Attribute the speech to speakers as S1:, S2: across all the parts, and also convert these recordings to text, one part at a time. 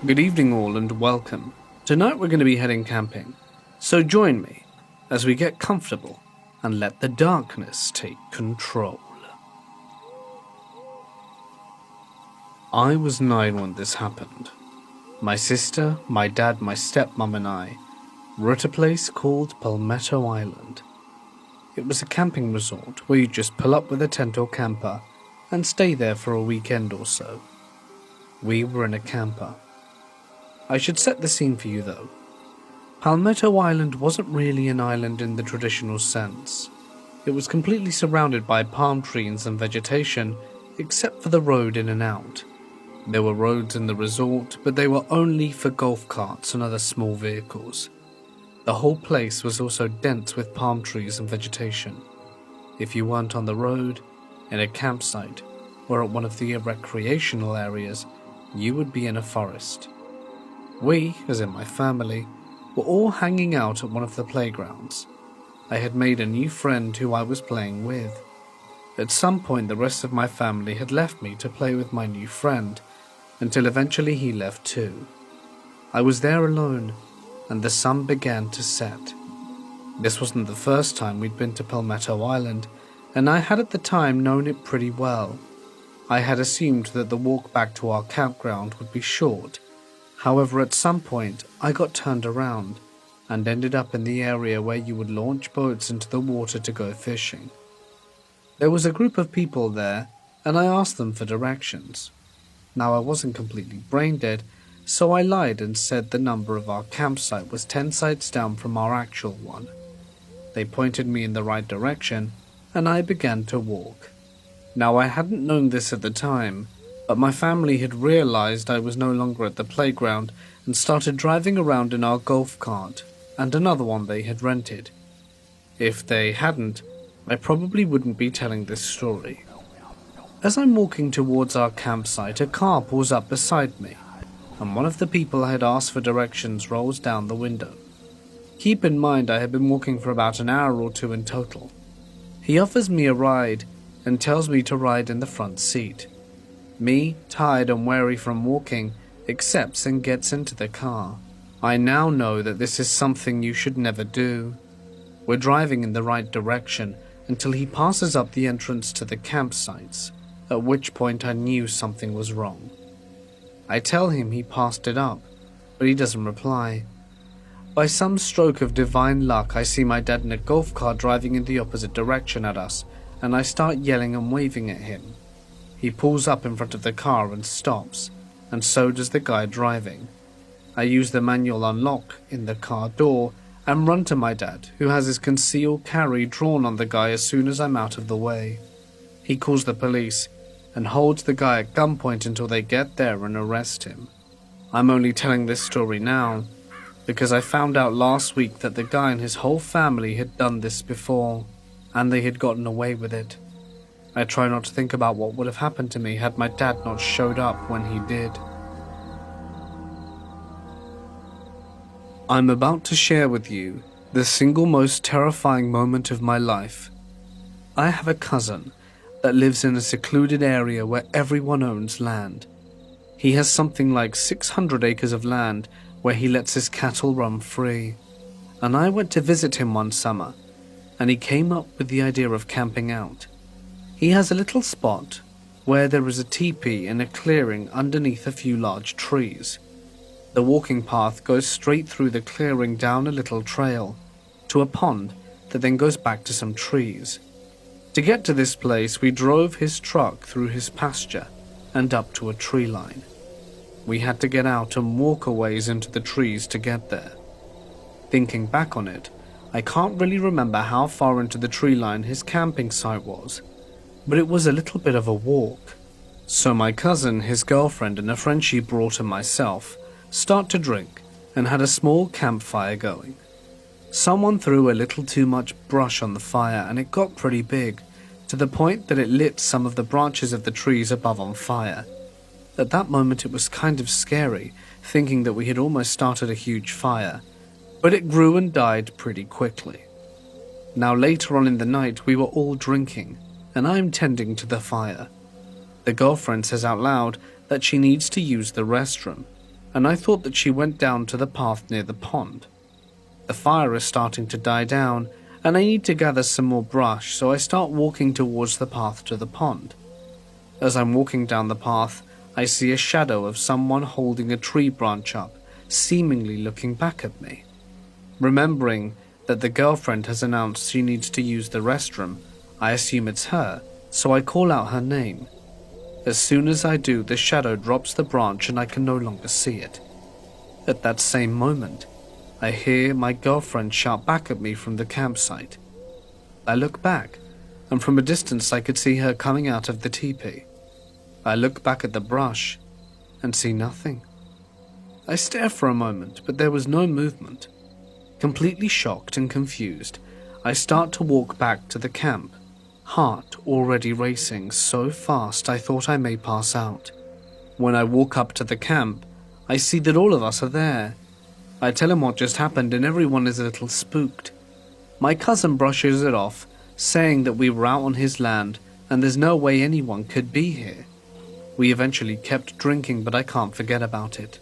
S1: Good evening, all, and welcome. Tonight we're going to be heading camping, so join me as we get comfortable and let the darkness take control. I was 9 when this happened. My sister, my dad, my stepmom, and I were at a place called Palmetto Island. It was a camping resort where you just pull up with a tent or camper and stay there for a weekend or so. We were in a camper. I should set the scene for you though. Palmetto Island wasn't really an island in the traditional sense. It was completely surrounded by palm trees and vegetation, except for the road in and out. There were roads in the resort, but they were only for golf carts and other small vehicles. The whole place was also dense with palm trees and vegetation. If you weren't on the road, in a campsite, or at one of the recreational areas, you would be in a forest. We, as in my family, were all hanging out at one of the playgrounds. I had made a new friend who I was playing with. At some point the rest of my family had left me to play with my new friend, until eventually he left too. I was there alone, and the sun began to set. This wasn't the first time we'd been to Palmetto Island, and I had at the time known it pretty well. I had assumed that the walk back to our campground would be short. However, at some point, I got turned around and ended up in the area where you would launch boats into the water to go fishing. There was a group of people there, and I asked them for directions. Now, I wasn't completely brain dead, so I lied and said the number of our campsite was 10 sites down from our actual one. They pointed me in the right direction, and I began to walk. Now, I hadn't known this at the time, but my family had realized I was no longer at the playground and started driving around in our golf cart and another one they had rented. If they hadn't, I probably wouldn't be telling this story. As I'm walking towards our campsite, a car pulls up beside me, and one of the people I had asked for directions rolls down the window. Keep in mind I had been walking for about an hour or two in total. He offers me a ride and tells me to ride in the front seat. Me, tired and weary from walking, accepts and gets into the car. I now know that this is something you should never do. We're driving in the right direction until he passes up the entrance to the campsites, at which point I knew something was wrong. I tell him he passed it up, but he doesn't reply. By some stroke of divine luck, I see my dad in a golf cart driving in the opposite direction at us, and I start yelling and waving at him. He pulls up in front of the car and stops, and so does the guy driving. I use the manual unlock in the car door and run to my dad, who has his concealed carry drawn on the guy as soon as I'm out of the way. He calls the police and holds the guy at gunpoint until they get there and arrest him. I'm only telling this story now because I found out last week that the guy and his whole family had done this before, and they had gotten away with it. I try not to think about what would have happened to me had my dad not showed up when he did. I'm about to share with you the single most terrifying moment of my life. I have a cousin that lives in a secluded area where everyone owns land. He has something like 600 acres of land where he lets his cattle roam free. And I went to visit him one summer, and he came up with the idea of camping out. He has a little spot where there is a teepee in a clearing underneath a few large trees. The walking path goes straight through the clearing down a little trail to a pond that then goes back to some trees. To get to this place, we drove his truck through his pasture and up to a tree line. We had to get out and walk a ways into the trees to get there. Thinking back on it, I can't really remember how far into the tree line his camping site was, but it was a little bit of a walk. So my cousin, his girlfriend, and a friend she brought and myself start to drink and had a small campfire going. Someone threw a little too much brush on the fire and it got pretty big, to the point that it lit some of the branches of the trees above on fire. At that moment it was kind of scary, thinking that we had almost started a huge fire, but it grew and died pretty quickly. Now later on in the night we were all drinking, and I'm tending to the fire. The girlfriend says out loud that she needs to use the restroom, and I thought that she went down to the path near the pond. The fire is starting to die down, and I need to gather some more brush, so I start walking towards the path to the pond. As I'm walking down the path, I see a shadow of someone holding a tree branch up, seemingly looking back at me. Remembering that the girlfriend has announced she needs to use the restroom, I assume it's her, so I call out her name. As soon as I do, the shadow drops the branch and I can no longer see it. At that same moment, I hear my girlfriend shout back at me from the campsite. I look back, and from a distance I could see her coming out of the teepee. I look back at the brush and see nothing. I stare for a moment, but there was no movement. Completely shocked and confused, I start to walk back to the camp, heart already racing so fast I thought I may pass out. When I walk up to the camp, I see that all of us are there. I tell him what just happened and everyone is a little spooked. My cousin brushes it off, saying that we were out on his land and there's no way anyone could be here. We eventually kept drinking, but I can't forget about it.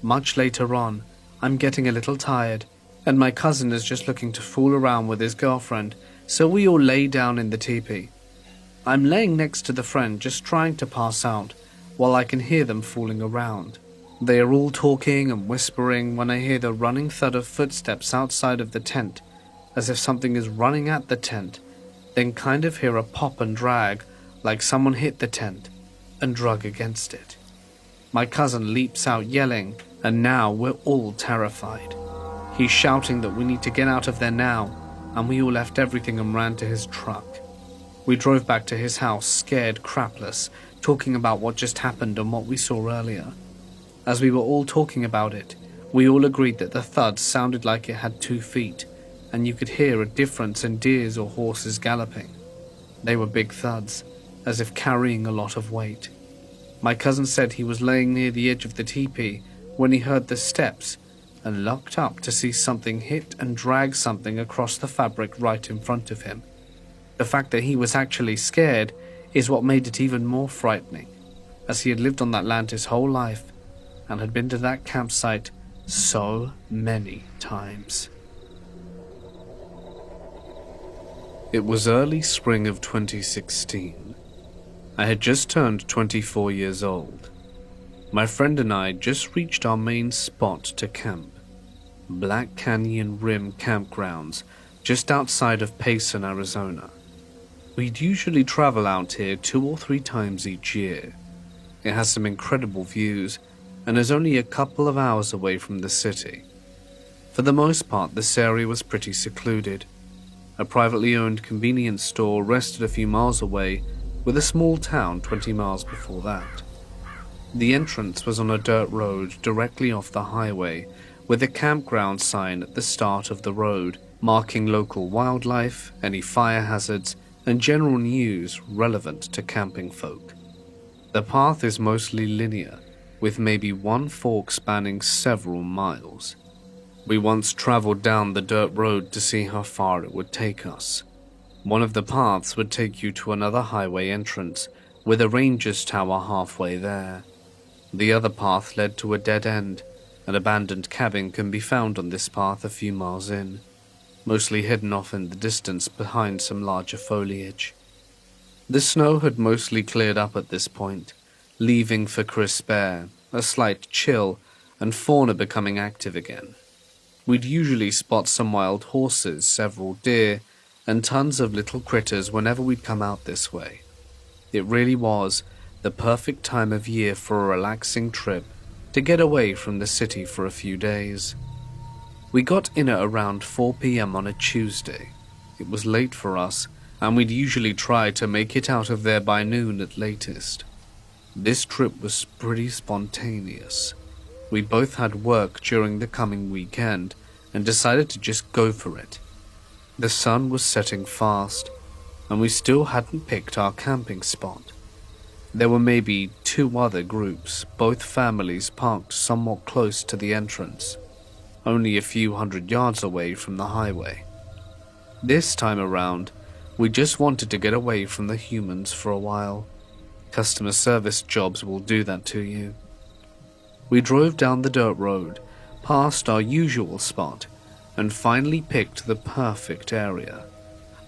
S1: Much later on, I'm getting a little tired, and my cousin is just looking to fool around with his girlfriend, so we all lay down in the teepee. I'm laying next to the friend, just trying to pass out, while I can hear them fooling around. They are all talking and whispering when I hear the running thud of footsteps outside of the tent, as if something is running at the tent, then kind of hear a pop and drag, like someone hit the tent and drug against it. My cousin leaps out yelling, and now we're all terrified. He's shouting that we need to get out of there now, and we all left everything and ran to his truck. We drove back to his house, scared crapless, talking about what just happened and what we saw earlier. As we were all talking about it, we all agreed that the thud sounded like it had 2 feet, and you could hear a difference in deers or horses galloping. They were big thuds, as if carrying a lot of weight. My cousin said he was laying near the edge of the teepee when he heard the steps and looked up to see something hit and drag something across the fabric right in front of him. The fact that he was actually scared is what made it even more frightening, as he had lived on that land his whole life and had been to that campsite so many times. It was early spring of 2016. I had just turned 24 years old. My friend and I just reached our main spot to camp, Black Canyon Rim Campgrounds, just outside of Payson, Arizona. We'd usually travel out here 2 or 3 times each year. It has some incredible views and is only a couple of hours away from the city. For the most part, this area was pretty secluded. A privately owned convenience store rested a few miles away, with a small town 20 miles before that. The entrance was on a dirt road directly off the highway, with a campground sign at the start of the road, marking local wildlife, any fire hazards, and general news relevant to camping folk. The path is mostly linear, with maybe one fork spanning several miles. We once traveled down the dirt road to see how far it would take us. One of the paths would take you to another highway entrance, with a ranger's tower halfway there. The other path led to a dead end. An abandoned cabin can be found on this path a few miles in, mostly hidden off in the distance behind some larger foliage. The snow had mostly cleared up at this point, leaving for crisp air, a slight chill, and fauna becoming active again. We'd usually spot some wild horses, several deer, and tons of little critters whenever we'd come out this way. It really was the perfect time of year for a relaxing trip to get away from the city for a few days. We got in at around 4 p.m. on a Tuesday. It was late for us, and we'd usually try to make it out of there by noon at latest. This trip was pretty spontaneous. We both had work during the coming weekend and decided to just go for it. The sun was setting fast, and we still hadn't picked our camping spot. There were maybe 2 other groups, both families parked somewhat close to the entrance, only a few 100 yards away from the highway. This time around, we just wanted to get away from the humans for a while. Customer service jobs will do that to you. We drove down the dirt road, past our usual spot, and finally picked the perfect area.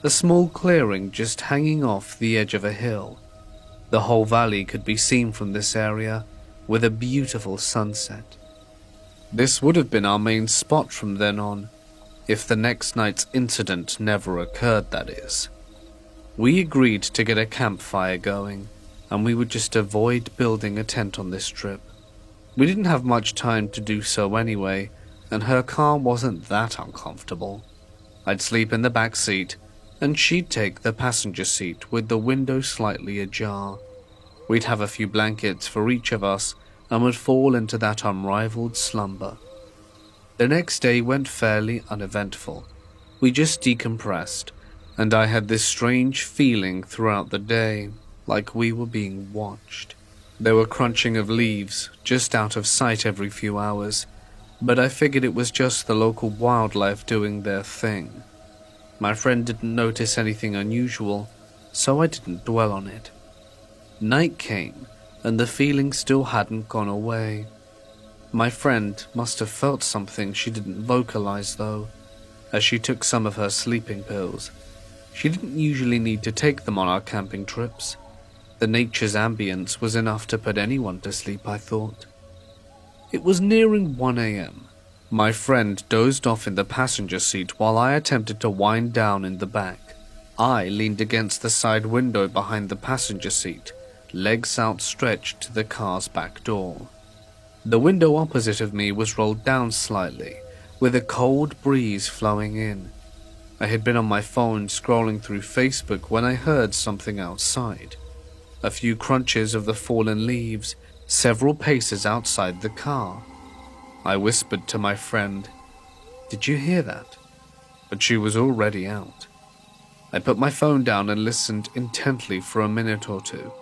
S1: A small clearing just hanging off the edge of a hill. The whole valley could be seen from this area, with a beautiful sunset. This would have been our main spot from then on, if the next night's incident never occurred, that is. We agreed to get a campfire going, and we would just avoid building a tent on this trip. We didn't have much time to do so anyway, and her car wasn't that uncomfortable. I'd sleep in the back seat, and she'd take the passenger seat with the window slightly ajar. We'd have a few blankets for each of us and would fall into that unrivaled slumber. The next day went fairly uneventful. We just decompressed, and I had this strange feeling throughout the day, like we were being watched. There were crunching of leaves just out of sight every few hours, but I figured it was just the local wildlife doing their thing. My friend didn't notice anything unusual, so I didn't dwell on it. Night came, and the feeling still hadn't gone away. My friend must have felt something she didn't vocalize though, as she took some of her sleeping pills. She didn't usually need to take them on our camping trips. The nature's ambience was enough to put anyone to sleep, I thought. It was nearing 1 a.m. My friend dozed off in the passenger seat while I attempted to wind down in the back. I leaned against the side window behind the passenger seat, legs outstretched to the car's back door. The window opposite of me was rolled down slightly, with a cold breeze flowing in. I had been on my phone scrolling through Facebook when I heard something outside. A few crunches of the fallen leaves, several paces outside the car. I whispered to my friend, "Did you hear that?" But she was already out. I put my phone down and listened intently for a minute or two,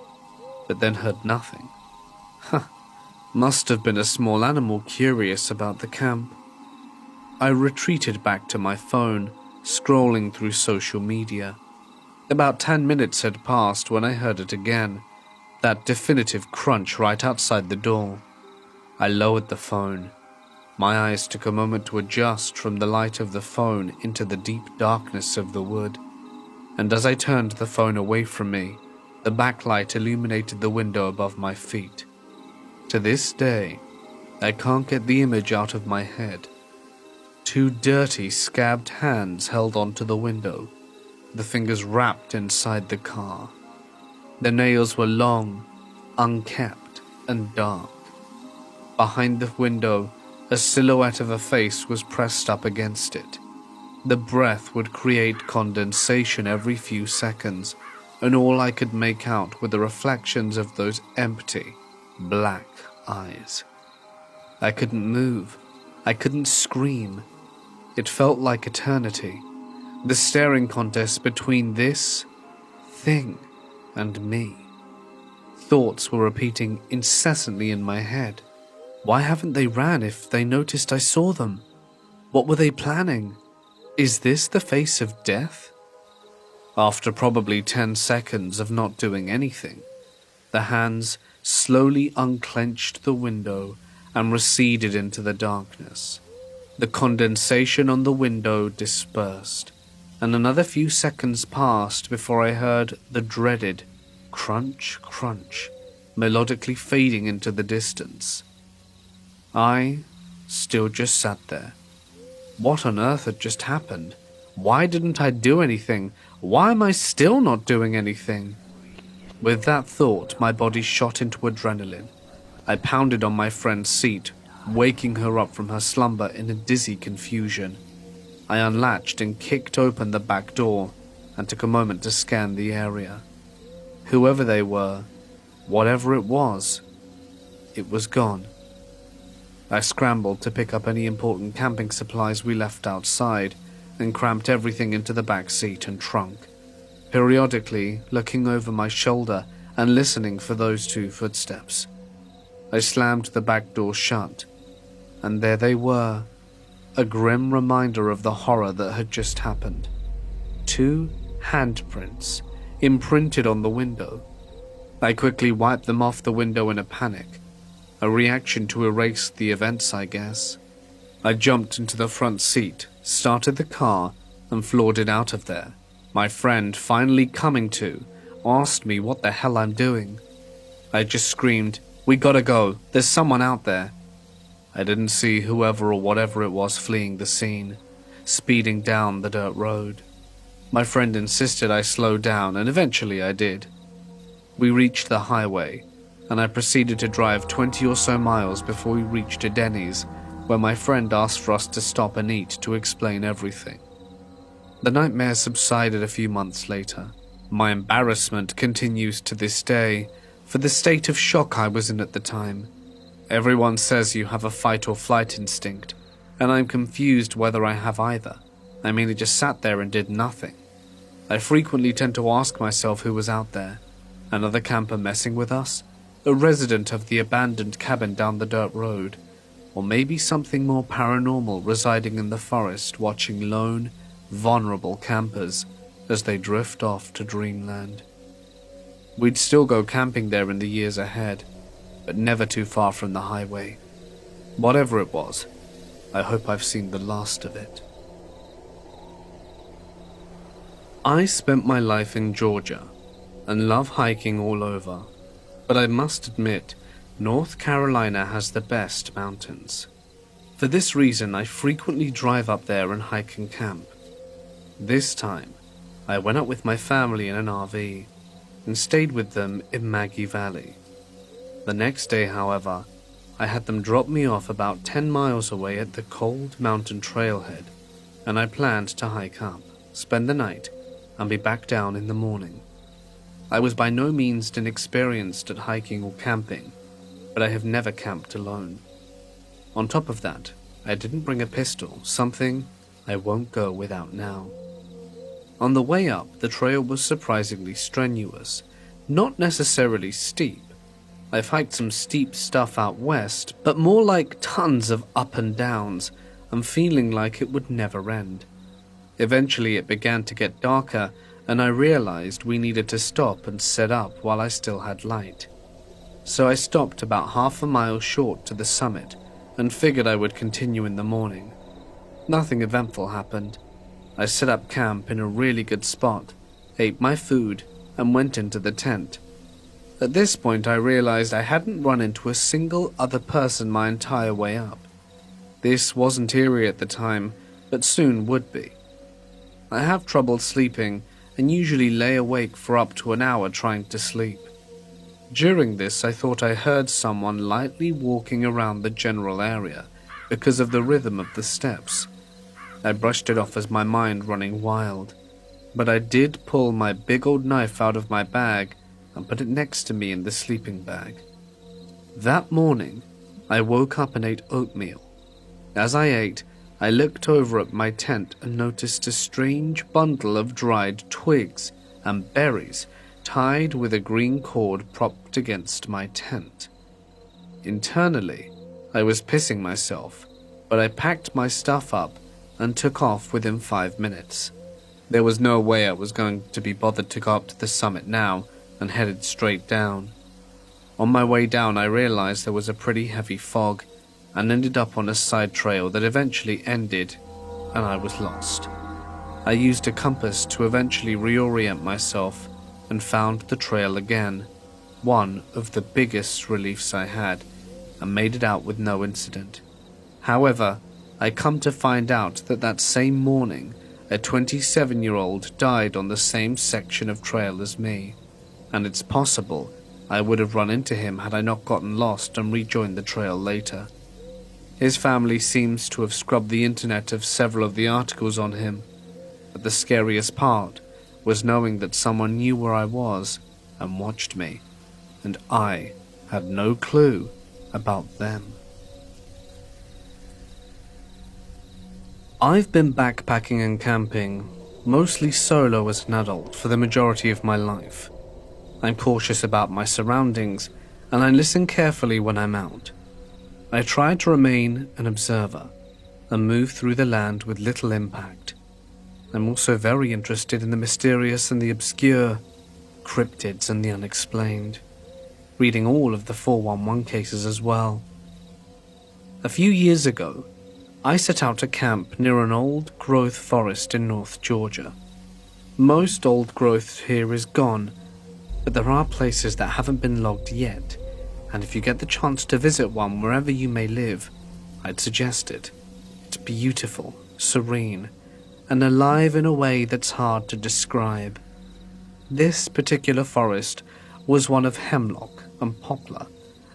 S1: but then heard nothing. Must have been a small animal curious about the camp. I retreated back to my phone, scrolling through social media. About 10 minutes had passed when I heard it again, that definitive crunch right outside the door. I lowered the phone. My eyes took a moment to adjust from the light of the phone into the deep darkness of the wood, and as I turned the phone away from me, the backlight illuminated the window above my feet. To this day, I can't get the image out of my head. 2 dirty, scabbed hands held onto the window, the fingers wrapped inside the car. The nails were long, unkempt, and dark. Behind the window, a silhouette of a face was pressed up against it. The breath would create condensation every few seconds, and all I could make out were the reflections of those empty, black eyes. I couldn't move. I couldn't scream. It felt like eternity. The staring contest between this thing and me. Thoughts were repeating incessantly in my head. Why haven't they ran if they noticed I saw them? What were they planning? Is this the face of death? After probably 10 seconds of not doing anything, the hands slowly unclenched the window and receded into the darkness. The condensation on the window dispersed, and another few seconds passed before I heard the dreaded crunch, crunch, melodically fading into the distance. I still just sat there. What on earth had just happened? Why didn't I do anything? Why am I still not doing anything? With that thought, my body shot into adrenaline. I pounded on my friend's seat, waking her up from her slumber in a dizzy confusion. I unlatched and kicked open the back door and took a moment to scan the area. Whoever they were, whatever it was gone. I scrambled to pick up any important camping supplies we left outside and cramped everything into the back seat and trunk, periodically looking over my shoulder and listening for those 2 footsteps. I slammed the back door shut, and there they were, a grim reminder of the horror that had just happened. 2 handprints imprinted on the window. I quickly wiped them off the window in a panic. A reaction to erase the events, I guess. I jumped into the front seat, started the car, and floored it out of there. My friend, finally coming to, asked me what the hell I'm doing. I just screamed, "We gotta go, there's someone out there." I didn't see whoever or whatever it was fleeing the scene, speeding down the dirt road. My friend insisted I slow down, and eventually I did. We reached the highway, and I proceeded to drive 20 or so miles before we reached a Denny's, where my friend asked for us to stop and eat to explain everything. The nightmare subsided a few months later. My embarrassment continues to this day for the state of shock I was in at the time. Everyone says you have a fight or flight instinct, and I'm confused whether I have either. I mean, I just sat there and did nothing. I frequently tend to ask myself who was out there. Another camper messing with us? A resident of the abandoned cabin down the dirt road? Or maybe something more paranormal residing in the forest watching lone, vulnerable campers as they drift off to dreamland. We'd still go camping there in the years ahead, but never too far from the highway. Whatever it was, I hope I've seen the last of it. I spent my life in Georgia and love hiking all over, but I must admit, North Carolina has the best mountains. For this reason, I frequently drive up there and hike and camp. This time, I went up with my family in an RV and stayed with them in Maggie Valley. The next day, however, I had them drop me off about 10 miles away at the cold mountain trailhead, and I planned to hike up, spend the night, and be back down in the morning. I was by no means inexperienced at hiking or camping, but I have never camped alone. On top of that, I didn't bring a pistol, something I won't go without now. On the way up, the trail was surprisingly strenuous, not necessarily steep. I've hiked some steep stuff out west, but more like tons of up and downs, and feeling like it would never end. Eventually it began to get darker, and I realized we needed to stop and set up while I still had light. So I stopped about half a mile short to the summit, and figured I would continue in the morning. Nothing eventful happened. I set up camp in a really good spot, ate my food, and went into the tent. At this point I realized I hadn't run into a single other person my entire way up. This wasn't eerie at the time, but soon would be. I have trouble sleeping, and usually lay awake for up to an hour trying to sleep. During this, I thought I heard someone lightly walking around the general area because of the rhythm of the steps. I brushed it off as my mind running wild, but I did pull my big old knife out of my bag and put it next to me in the sleeping bag. That morning, I woke up and ate oatmeal. As I ate, I looked over at my tent and noticed a strange bundle of dried twigs and berries tied with a green cord propped against my tent. Internally, I was pissing myself, but I packed my stuff up and took off within 5 minutes. There was no way I was going to be bothered to go up to the summit now, and headed straight down. On my way down, I realized there was a pretty heavy fog, and ended up on a side trail that eventually ended, and I was lost. I used a compass to eventually reorient myself and found the trail again, one of the biggest reliefs I had, and made it out with no incident. However, I come to find out that that same morning, a 27-year-old died on the same section of trail as me, and it's possible I would have run into him had I not gotten lost and rejoined the trail later. His family seems to have scrubbed the internet of several of the articles on him, but the scariest part was knowing that someone knew where I was and watched me, and I had no clue about them. I've been backpacking and camping, mostly solo as an adult, for the majority of my life. I'm cautious about my surroundings, and I listen carefully when I'm out. I try to remain an observer and move through the land with little impact. I'm also very interested in the mysterious and the obscure, cryptids and the unexplained. reading all of the 411 cases as well. A few years ago, I set out to camp near an old-growth forest in North Georgia. Most old growth here is gone, but there are places that haven't been logged yet, and if you get the chance to visit one wherever you may live, I'd suggest it. It's beautiful, serene, and alive in a way that's hard to describe. This particular forest was one of hemlock and poplar,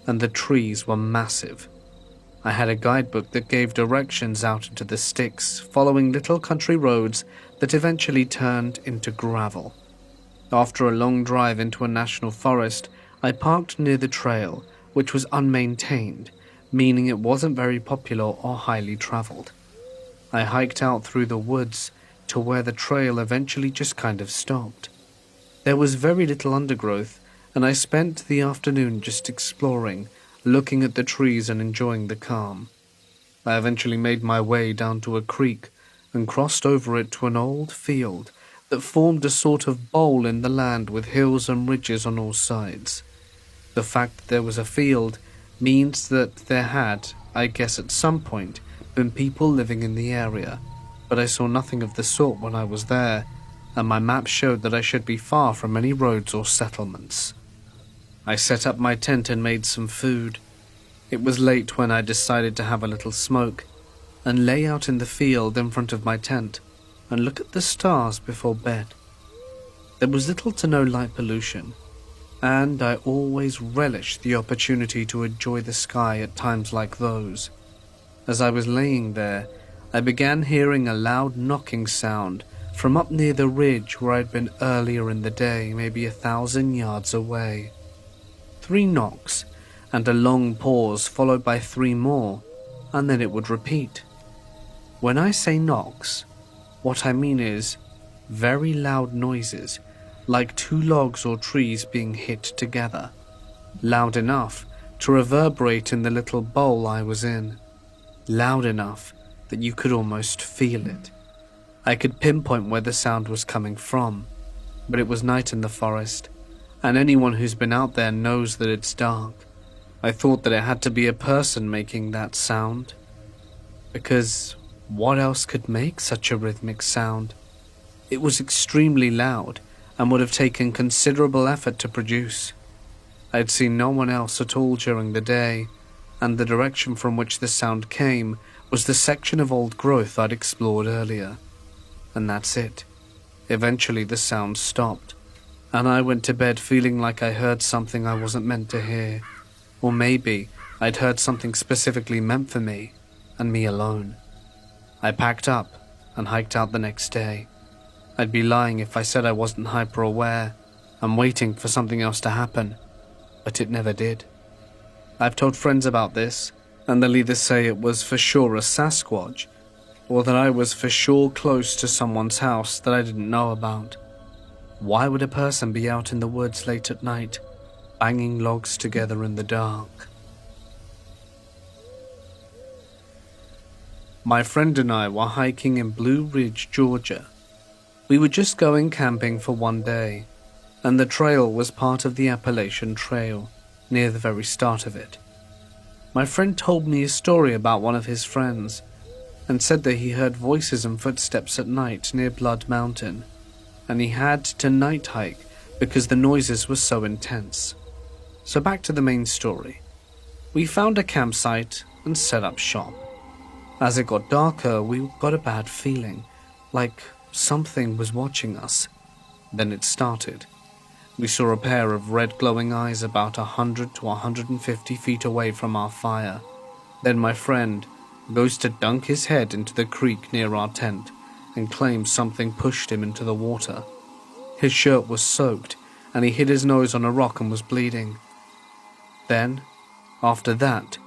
S1: and the trees were massive. I had a guidebook that gave directions out into the sticks, following little country roads that eventually turned into gravel. After a long drive into a national forest, I parked near the trail, which was unmaintained, meaning it wasn't very popular or highly traveled. I hiked out through the woods to where the trail eventually just kind of stopped. There was very little undergrowth, and I spent the afternoon just exploring, looking at the trees and enjoying the calm. I eventually made my way down to a creek and crossed over it to an old field that formed a sort of bowl in the land with hills and ridges on all sides. The fact that there was a field means that there had, I guess at some point, been people living in the area, but I saw nothing of the sort when I was there, and my map showed that I should be far from any roads or settlements. I set up my tent and made some food. It was late when I decided to have a little smoke and lay out in the field in front of my tent and look at the stars before bed. There was little to no light pollution, and I always relished the opportunity to enjoy the sky at times like those. As I was laying there, I began hearing a loud knocking sound from up near the ridge where I'd been earlier in the day, maybe 1,000 yards away. 3 knocks, and a long pause followed by 3 more, and then it would repeat. When I say knocks, what I mean is very loud noises, like 2 logs or trees being hit together, loud enough to reverberate in the little bowl I was in, loud enough that you could almost feel it. I could pinpoint where the sound was coming from, but it was night in the forest, and anyone who's been out there knows that it's dark. I thought that it had to be a person making that sound, because what else could make such a rhythmic sound? It was extremely loud and would have taken considerable effort to produce. I had seen no one else at all during the day, and the direction from which the sound came was the section of old growth I'd explored earlier. And that's it. Eventually the sound stopped, and I went to bed feeling like I heard something I wasn't meant to hear. Or maybe I'd heard something specifically meant for me, and me alone. I packed up and hiked out the next day. I'd be lying if I said I wasn't hyper-aware and waiting for something else to happen, but it never did. I've told friends about this, and they'll either say it was for sure a Sasquatch, or that I was for sure close to someone's house that I didn't know about. Why would a person be out in the woods late at night, banging logs together in the dark? My friend and I were hiking in Blue Ridge, Georgia. We were just going camping for one day, and the trail was part of the Appalachian Trail, near the very start of it. My friend told me a story about one of his friends, and said that he heard voices and footsteps at night near Blood Mountain, and he had to night hike because the noises were so intense. So back to the main story. We found a campsite and set up shop. As it got darker, we got a bad feeling, like something was watching us. Then it started. We saw a pair of red glowing eyes about 100 to 150 feet away from our fire. Then my friend goes to dunk his head into the creek near our tent and claims something pushed him into the water. His shirt was soaked and he hit his nose on a rock and was bleeding. Then, after that,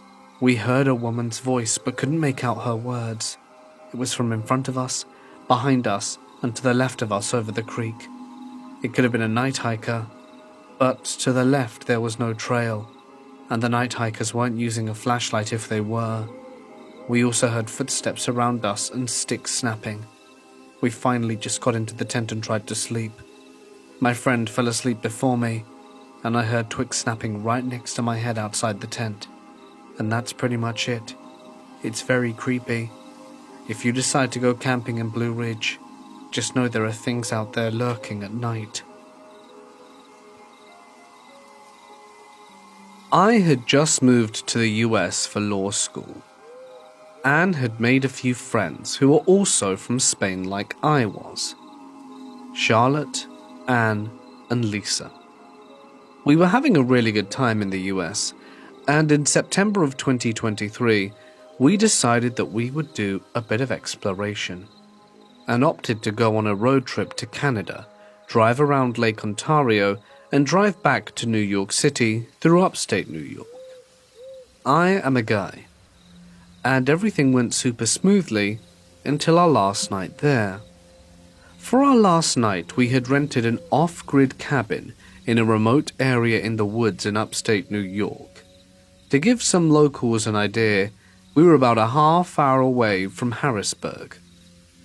S1: we heard a woman's voice but couldn't make out her words. It was from in front of us, behind us, and to the left of us over the creek. It could have been a night hiker, but to the left there was no trail, and the night hikers weren't using a flashlight if they were. We also heard footsteps around us and sticks snapping. We finally just got into the tent and tried to sleep. My friend fell asleep before me, and I heard twigs snapping right next to my head outside the tent. And that's pretty much it. It's very creepy. If you decide to go camping in Blue Ridge, just know there are things out there lurking at night. I had just moved to the US for law school. Anne had made a few friends who were also from Spain like I was. Charlotte, Anne, and Lisa. We were having a really good time in the US, and in September of 2023, we decided that we would do a bit of exploration, and opted to go on a road trip to Canada, drive around Lake Ontario, and drive back to New York City through upstate New York. I am a guy, and everything went super smoothly until our last night there. For our last night, we had rented an off-grid cabin in a remote area in the woods in upstate New York. To give some locals an idea, we were about a half hour away from Harrisburg.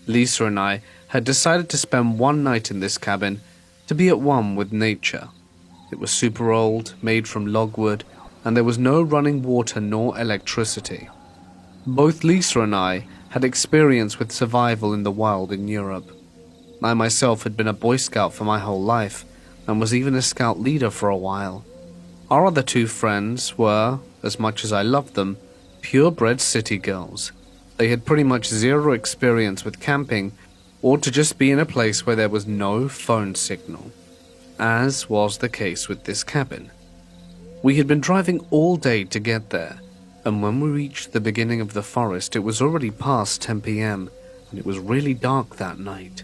S1: Lisa and I had decided to spend one night in this cabin to be at one with nature. It was super old, made from logwood, and there was no running water nor electricity. Both Lisa and I had experience with survival in the wild in Europe. I myself had been a Boy Scout for my whole life, and was even a scout leader for a while. Our other two friends were, as much as I loved them, purebred city girls. They had pretty much zero experience with camping, or to just be in a place where there was no phone signal, as was the case with this cabin. We had been driving all day to get there, and when we reached the beginning of the forest, it was already past 10 p.m, and it was really dark that night.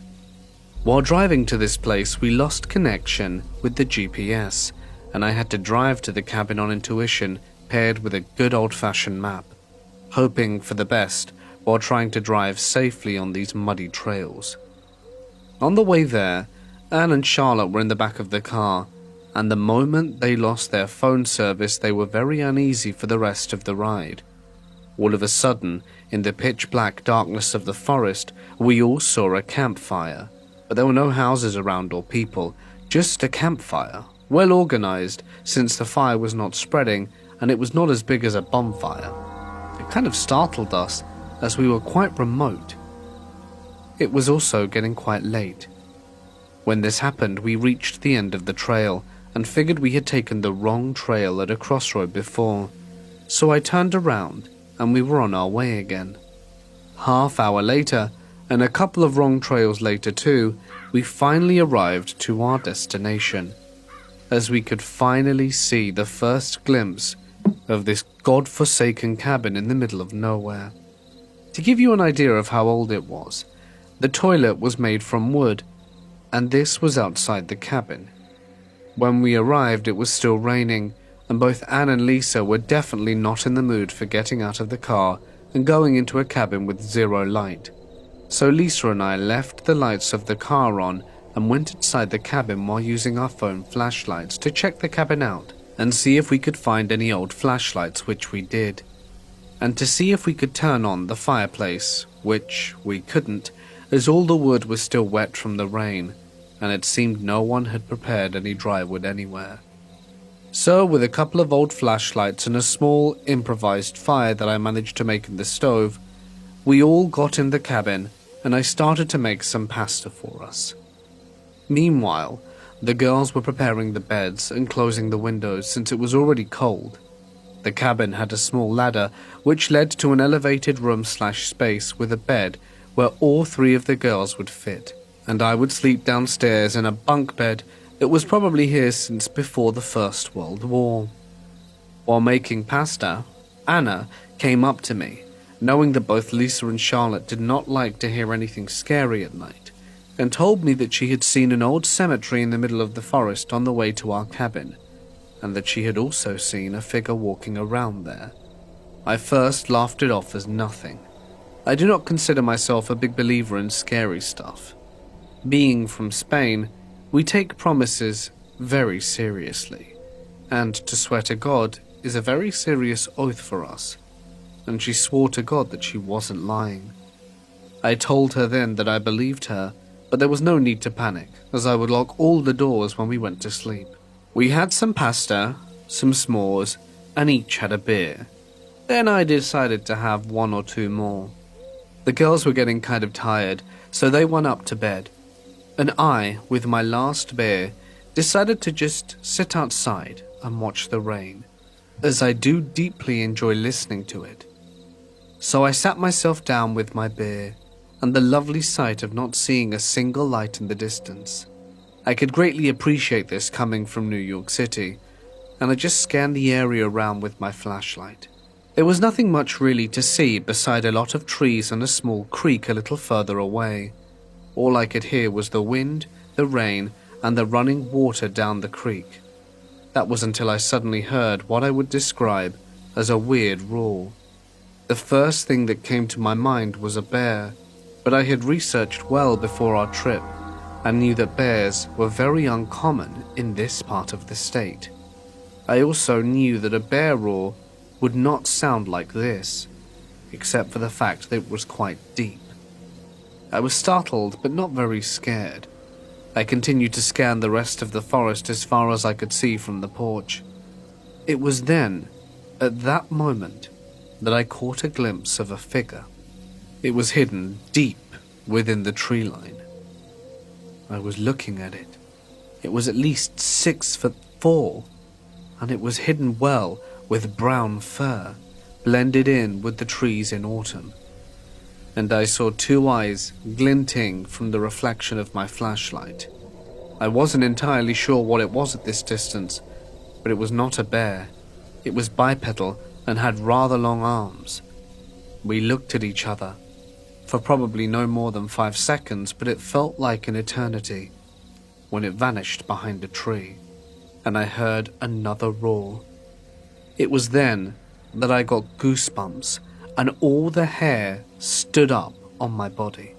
S1: While driving to this place, we lost connection with the GPS, and I had to drive to the cabin on intuition, paired with a good old-fashioned map, hoping for the best while trying to drive safely on these muddy trails. On the way there, Anne and Charlotte were in the back of the car, and the moment they lost their phone service, they were very uneasy for the rest of the ride. All of a sudden, in the pitch-black darkness of the forest, we all saw a campfire, but there were no houses around or people, just a campfire, well organized since the fire was not spreading and it was not as big as a bonfire. It kind of startled us as we were quite remote. It was also getting quite late. When this happened, we reached the end of the trail and figured we had taken the wrong trail at a crossroad before, so I turned around and we were on our way again. Half-hour later, and a couple of wrong trails later too, we finally arrived to our destination, as we could finally see the first glimpse of this god-forsaken cabin in the middle of nowhere. To give you an idea of how old it was, the toilet was made from wood, and this was outside the cabin. When we arrived, it was still raining, and both Anne and Lisa were definitely not in the mood for getting out of the car and going into a cabin with zero light. So Lisa and I left the lights of the car on and went inside the cabin while using our phone flashlights to check the cabin out and see if we could find any old flashlights, which we did, and to see if we could turn on the fireplace, which we couldn't, as all the wood was still wet from the rain, and it seemed no one had prepared any dry wood anywhere. So, with a couple of old flashlights and a small improvised fire that I managed to make in the stove, we all got in the cabin and I started to make some pasta for us. Meanwhile, the girls were preparing the beds and closing the windows since it was already cold. The cabin had a small ladder which led to an elevated room/space with a bed where all three of the girls would fit, and I would sleep downstairs in a bunk bed that was probably here since before the First World War. While making pasta, Anna came up to me, knowing that both Lisa and Charlotte did not like to hear anything scary at night, and told me that she had seen an old cemetery in the middle of the forest on the way to our cabin, and that she had also seen a figure walking around there. I first laughed it off as nothing. I do not consider myself a big believer in scary stuff. Being from Spain, we take promises very seriously, and to swear to God is a very serious oath for us, and she swore to God that she wasn't lying. I told her then that I believed her, but there was no need to panic, as I would lock all the doors when we went to sleep. We had some pasta, some s'mores, and each had a beer. Then I decided to have one or two more. The girls were getting kind of tired, so they went up to bed. And I, with my last beer, decided to just sit outside and watch the rain, as I do deeply enjoy listening to it. So I sat myself down with my beer, and the lovely sight of not seeing a single light in the distance. I could greatly appreciate this coming from New York City, and I just scanned the area around with my flashlight. There was nothing much really to see beside a lot of trees and a small creek a little further away. All I could hear was the wind, the rain, and the running water down the creek. That was until I suddenly heard what I would describe as a weird roar. The first thing that came to my mind was a bear, but I had researched well before our trip and knew that bears were very uncommon in this part of the state. I also knew that a bear roar would not sound like this, except for the fact that it was quite deep. I was startled, but not very scared. I continued to scan the rest of the forest as far as I could see from the porch. It was then, at that moment, that I caught a glimpse of a figure. It was hidden deep within the tree line. I was looking at it. It was at least 6'4", and it was hidden well with brown fur, blended in with the trees in autumn. And I saw two eyes glinting from the reflection of my flashlight. I wasn't entirely sure what it was at this distance, but it was not a bear. It was bipedal and had rather long arms. We looked at each other for probably no more than 5 seconds, but it felt like an eternity when it vanished behind a tree, and I heard another roar. It was then that I got goosebumps and all the hair stood up on my body.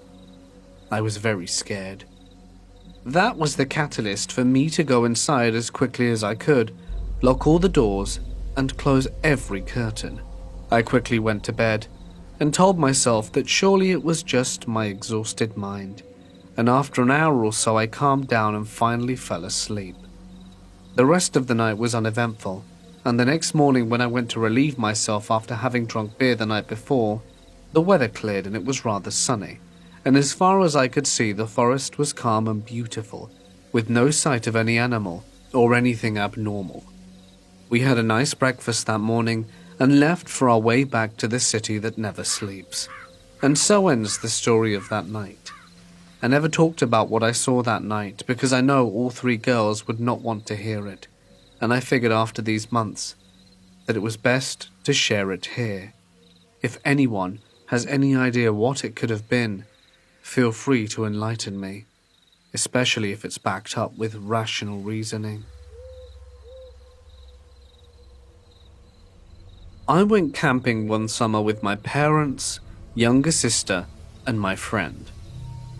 S1: I was very scared. That was the catalyst for me to go inside as quickly as I could, lock all the doors, and close every curtain. I quickly went to bed and told myself that surely it was just my exhausted mind, and after an hour or so I calmed down and finally fell asleep. The rest of the night was uneventful, and the next morning when I went to relieve myself after having drunk beer the night before, the weather cleared and it was rather sunny, and as far as I could see the forest was calm and beautiful, with no sight of any animal or anything abnormal. We had a nice breakfast that morning and left for our way back to the city that never sleeps. And so ends the story of that night. I never talked about what I saw that night because I know all 3 girls would not want to hear it, and I figured after these months that it was best to share it here. If anyone has any idea what it could have been, feel free to enlighten me, especially if it's backed up with rational reasoning. I went camping one summer with my parents, younger sister, and my friend.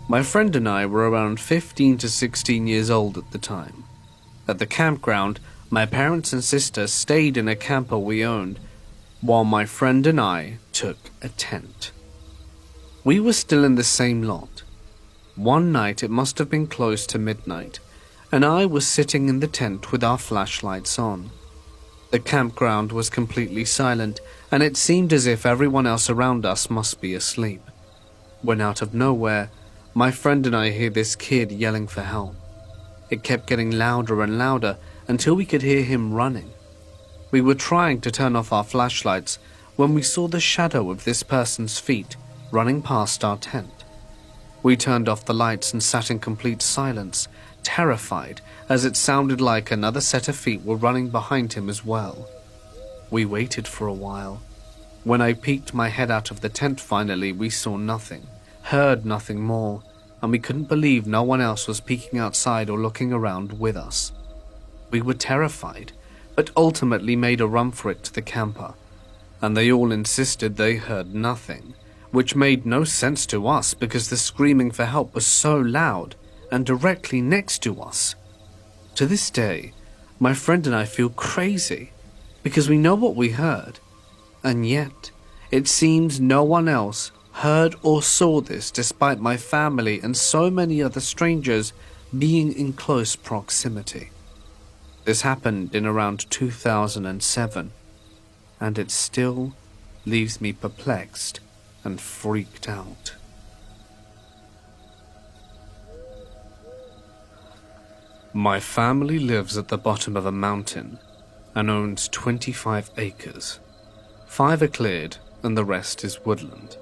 S1: My friend and I were around 15 to 16 years old at the time. At the campground, my parents and sister stayed in a camper we owned, while my friend and I took a tent. We were still in the same lot. One night it must have been close to midnight, and I was sitting in the tent with our flashlights on. The campground was completely silent, and it seemed as if everyone else around us must be asleep. When out of nowhere, my friend and I hear this kid yelling for help. It kept getting louder and louder until we could hear him running. We were trying to turn off our flashlights when we saw the shadow of this person's feet running past our tent. We turned off the lights and sat in complete silence, terrified as it sounded like another set of feet were running behind him as well. We waited for a while. When I peeked my head out of the tent finally, we saw nothing, heard nothing more, and we couldn't believe no one else was peeking outside or looking around with us. We were terrified, but ultimately made a run for it to the camper, and they all insisted they heard nothing, which made no sense to us because the screaming for help was so loud and directly next to us. To this day, my friend and I feel crazy because we know what we heard, and yet it seems no one else heard or saw this despite my family and so many other strangers being in close proximity. This happened in around 2007, and it still leaves me perplexed and freaked out. My family lives at the bottom of a mountain and owns 25 acres. 5 are cleared and the rest is woodland.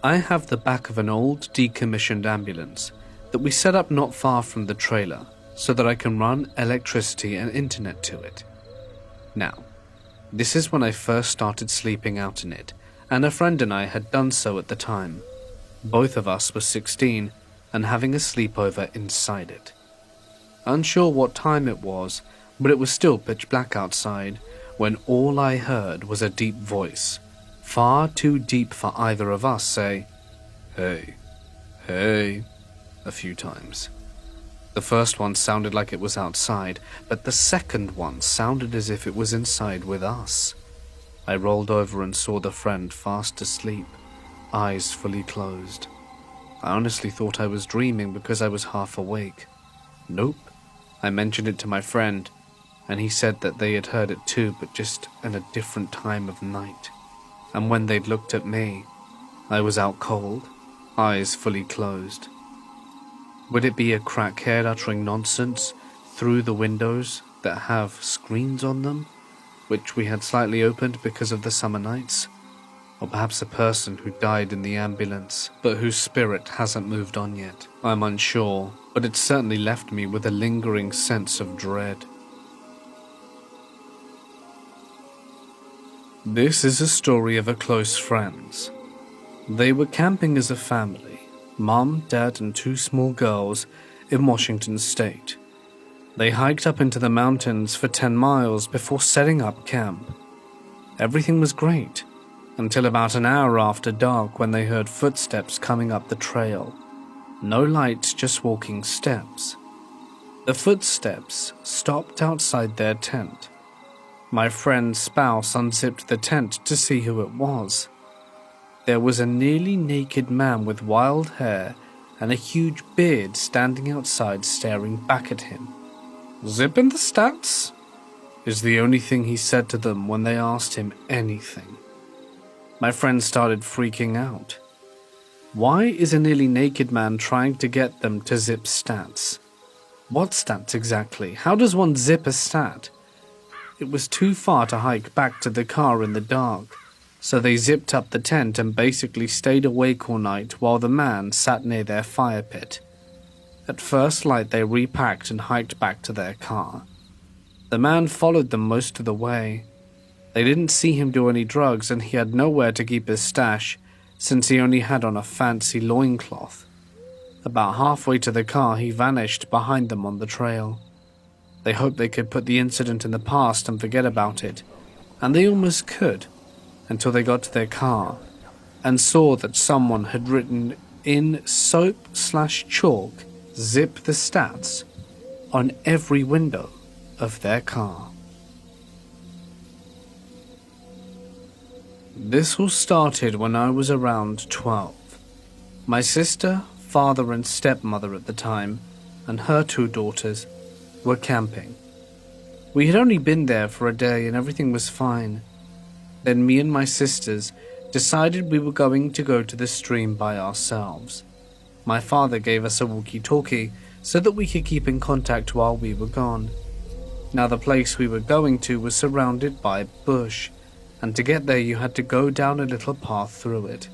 S1: I have the back of an old decommissioned ambulance that we set up not far from the trailer so that I can run electricity and internet to it. Now, this is when I first started sleeping out in it, and a friend and I had done so at the time. Both of us were 16 and having a sleepover inside it. Unsure what time it was, but it was still pitch black outside when all I heard was a deep voice, far too deep for either of us, say, "Hey, hey," a few times. The first one sounded like it was outside, but the second one sounded as if it was inside with us. I rolled over and saw the friend fast asleep, eyes fully closed. I honestly thought I was dreaming because I was half awake. Nope. I mentioned it to my friend, and he said that they had heard it too, but just at a different time of night. And when they'd looked at me, I was out cold, eyes fully closed. Would it be a crackhead uttering nonsense through the windows that have screens on them, which we had slightly opened because of the summer nights? Or perhaps a person who died in the ambulance, but whose spirit hasn't moved on yet. I'm unsure, but it certainly left me with a lingering sense of dread. This is a story of a close friends. They were camping as a family, Mom, Dad, and 2 small girls in Washington State. They hiked up into the mountains for 10 miles before setting up camp. Everything was great, until about an hour after dark when they heard footsteps coming up the trail. No lights, just walking steps. The footsteps stopped outside their tent. My friend's spouse unzipped the tent to see who it was. There was a nearly naked man with wild hair and a huge beard standing outside staring back at him. "Zipping the stats?" is the only thing he said to them when they asked him anything. My friend started freaking out. Why is a nearly naked man trying to get them to zip stats? What stats exactly? How does one zip a stat? It was too far to hike back to the car in the dark, so they zipped up the tent and basically stayed awake all night while the man sat near their fire pit. At first light they repacked and hiked back to their car. The man followed them most of the way. They didn't see him do any drugs, and he had nowhere to keep his stash since he only had on a fancy loincloth. About halfway to the car, he vanished behind them on the trail. They hoped they could put the incident in the past and forget about it, and they almost could, until they got to their car and saw that someone had written in soap/chalk, "Zip the stats," on every window of their car. This all started when I was around 12. My sister, father and stepmother at the time, and her 2 daughters, were camping. We had only been there for a day and everything was fine. Then me and my sisters decided we were going to go to the stream by ourselves. My father gave us a walkie-talkie so that we could keep in contact while we were gone. Now the place we were going to was surrounded by bush, and to get there you had to go down a little path through it.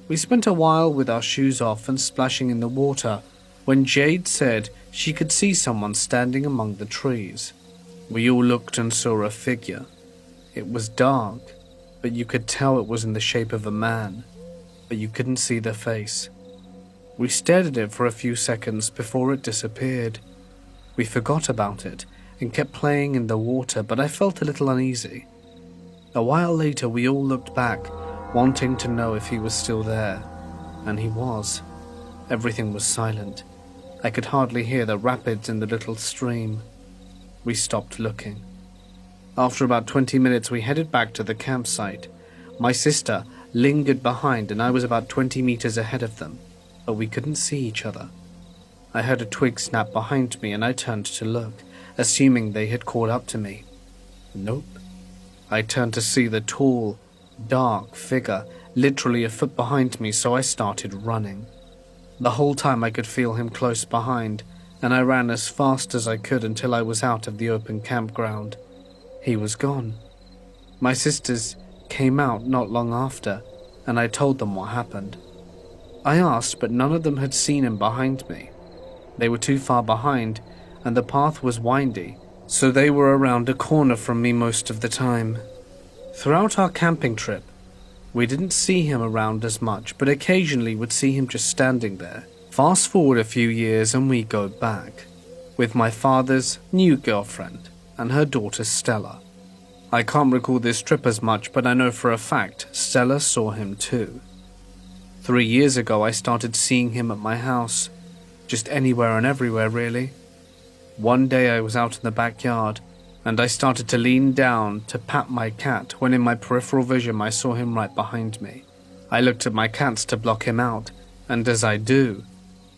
S1: We spent a while with our shoes off and splashing in the water when Jade said she could see someone standing among the trees. We all looked and saw a figure. It was dark, but you could tell it was in the shape of a man, but you couldn't see the face. We stared at it for a few seconds before it disappeared. We forgot about it and kept playing in the water, but I felt a little uneasy. A while later we all looked back, wanting to know if he was still there, and he was. Everything was silent. I could hardly hear the rapids in the little stream. We stopped looking. After about 20 minutes we headed back to the campsite. My sister lingered behind and I was about 20 meters ahead of them, but we couldn't see each other. I heard a twig snap behind me and I turned to look, assuming they had caught up to me. Nope. I turned to see the tall, dark figure literally a foot behind me, so I started running. The whole time I could feel him close behind, and I ran as fast as I could until I was out of the open campground. He was gone. My sisters came out not long after, and I told them what happened. I asked, but none of them had seen him behind me. They were too far behind, and the path was windy, so they were around a corner from me most of the time. Throughout our camping trip, we didn't see him around as much, but occasionally would see him just standing there. Fast forward a few years and we go back, with my father's new girlfriend and her daughter Stella. I can't recall this trip as much, but I know for a fact Stella saw him too. 3 years ago I started seeing him at my house, just anywhere and everywhere really. One day I was out in the backyard, and I started to lean down to pat my cat when in my peripheral vision I saw him right behind me. I looked at my cats to block him out, and as I do,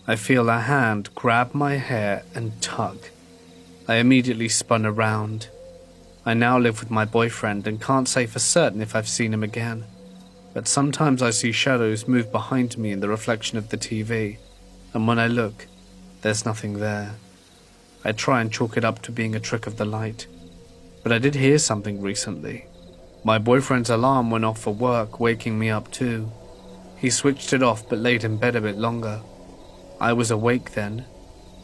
S1: I feel a hand grab my hair and tug. I immediately spun around. I now live with my boyfriend and can't say for certain if I've seen him again, but sometimes I see shadows move behind me in the reflection of the TV, and when I look, there's nothing there. I try and chalk it up to being a trick of the light, but I did hear something recently. My boyfriend's alarm went off for work, waking me up too. He switched it off but laid in bed a bit longer. I was awake then,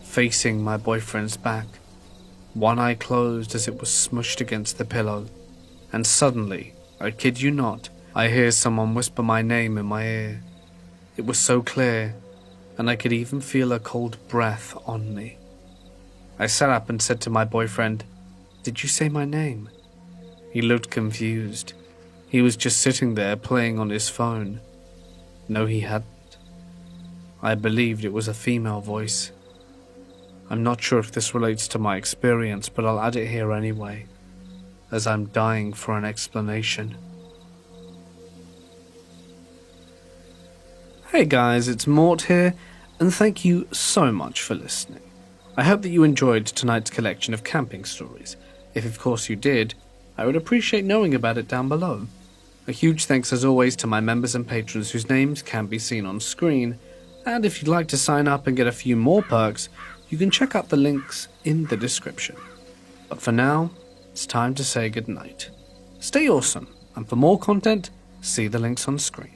S1: facing my boyfriend's back, one eye closed as it was smushed against the pillow, and suddenly, I kid you not, I hear someone whisper my name in my ear. It was so clear, and I could even feel a cold breath on me. I sat up and said to my boyfriend, "Did you say my name?" He looked confused. He was just sitting there playing on his phone. No, he hadn't. I believed it was a female voice. I'm not sure if this relates to my experience, but I'll add it here anyway, as I'm dying for an explanation. Hey guys, it's Mort here, and thank you so much for listening. I hope that you enjoyed tonight's collection of camping stories. If of course you did, I would appreciate knowing about it down below. A huge thanks as always to my members and patrons whose names can be seen on screen, and if you'd like to sign up and get a few more perks, you can check out the links in the description. But for now, it's time to say goodnight. Stay awesome, and for more content, see the links on screen.